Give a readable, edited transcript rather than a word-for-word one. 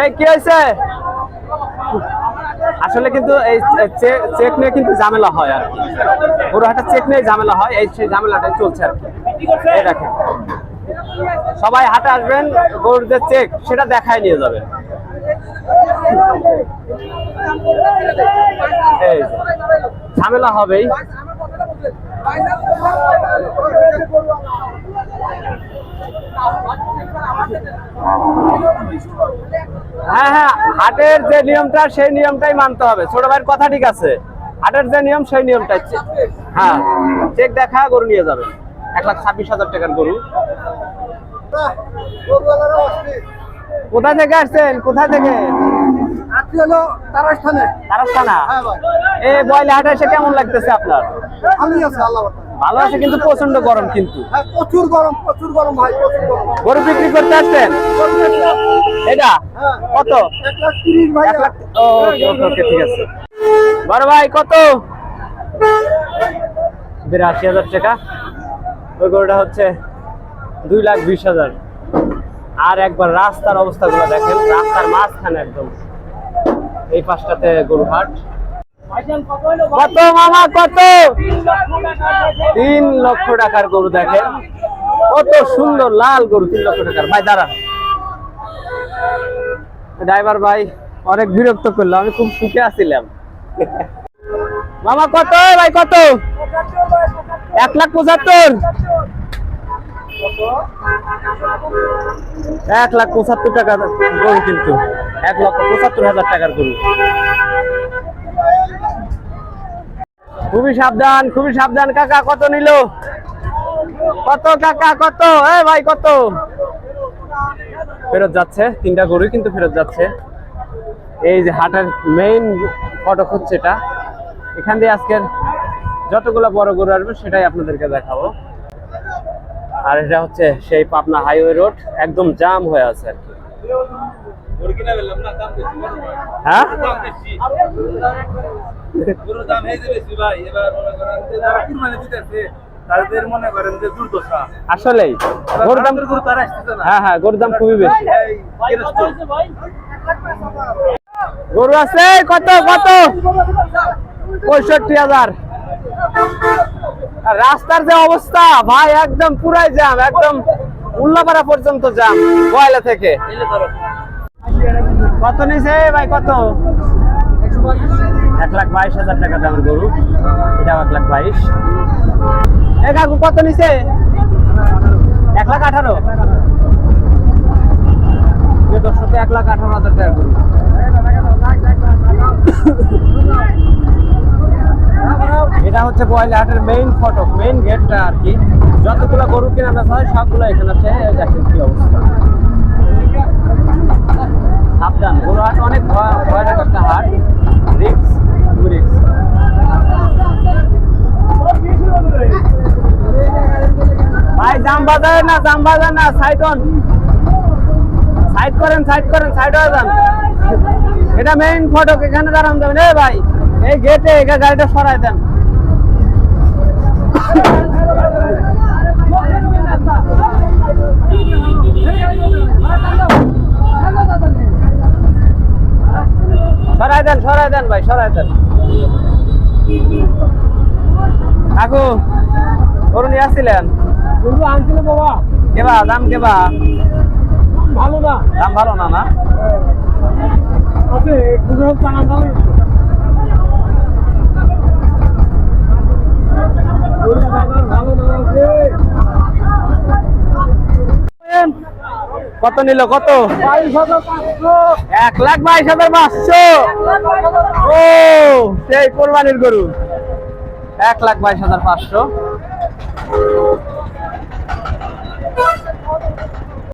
এই কি হয়েছে? আসলে কিন্তু এই চেক নিয়ে কিন্তু ঝামেলা হয় আর কি, গরু হাটের চেক নিয়ে ঝামেলা হয়, এই সেই ঝামেলাটাই চলছে আর কি। এই দেখেন, সবাই হাটে আসবেন, গরুর যে চেক সেটা দেখায় নিয়ে যাবেন। এই ঝামেলা হবেই। হ্যাঁ হ্যাঁ, হাটের যে নিয়মটা সেই নিয়মটাই মানতে হবে। ছোট ভাইয়ের কথা ঠিক আছে, হাটের যে নিয়ম সেই নিয়মটাই। হ্যাঁ, চেক দেখা গরু নিয়ে যাবেন। 1,26,000 টাকার গরু। কোথা থেকে আসছেন? কোথা থেকে? এই বয়লা হাটে এসে কেমন লাগতেছে আপনার? ভালো আছে, কিন্তু প্রচন্ড গরম। কিন্তু প্রচুর গরম, প্রচুর গরম ভাই। গরু বিক্রি করতে আসছেন? এটা কত? 1,30,000 ভাই। ওকে, ঠিক আছে। বড় ভাই কত? 82,000 টাকা। ওই গরুটা হচ্ছে 2,20,000। আর একবার রাস্তার অবস্থাগুলো দেখেন, রাস্তার মাঝখানে একদম এই পাশটাতে গরু হাট। কত মামা কত? 3 লক্ষ টাকার গরু দেখেন, কত সুন্দর লাল গরু, 3 লক্ষ টাকার। ভাই দাঁড়ান, ড্রাইভার ভাই অনেক বিরক্ত করলো, আমি খুব সুখে আছিলাম। মামা কত ভাই? কত? 1,75,000। 1,75,000 টাকা গরু, কিন্তু 1,75,000 টাকার গরু। খুবই সাবধান, খুবই সাবধান। কাকা কত নিল? কত কাকা কত? ভাই কত? ফেরত যাচ্ছে, 3টা গরু কিন্তু ফেরত যাচ্ছে। এই যে হাটের মেইন ফটক হচ্ছে এটা, এখান দিয়ে আজকের যতগুলো বড় গরু আসবে সেটাই আপনাদেরকে দেখাবো। আর এটা হচ্ছে সেই পাবনা হাইওয়ে রোড, একদম জাম হয়ে আছে আর কি। হ্যাঁ, আসলেই গরুর দাম, হ্যাঁ হ্যাঁ, গরুর দাম খুবই বেশি। গরু আছে কত? কত? 65,000। রাস্তার যে অবস্থা ভাই, একদম পুরাই জ্যাম, একদম উল্লাপাড়া পর্যন্ত জ্যাম বয়লা থেকে। কত নিছে ভাই? কত? 1,22,000 টাকা দামের গরু, এটা 1,22,000। এ কাকু কত নিছে? 1,18,000। দর্শক, 1,18,000 টাকা গরু। এটা হচ্ছে বয়লা হাটের মেইন ফটক, মেইন গেটটা আর কি। যতগুলো গরু কেনা বেচা হয় সবগুলো এখানে আছে। দেখেন কি অবস্থা। সাবধান, গরু হাট অনেক ভয়ানক একটা হাট, রিস্ক, রিস্ক। ভাই জাম বাজার না, জাম বাজার না, সাইড অন, সাইড করেন, সাইড করেন, সাইড হয়ে যান। এটা মেইন ফটক, এখানে দাঁড়ান যাবেন। ভাই এই গেটে গাড়িটা সরাই দেন। সরাই দেন, সরাই দেন ভাই, সরাই দেন। কাকু গরু নিয়ে আসছিলেন? গরু আনছিল বাবা। কেবা দাম? কেবা ভালো না, দাম ভালো না? না আছে গরু টানা ভালো। কত নিল? কত? 22,500। 1,22,500। ও সেই কোরবানির গরু, 1,22,500।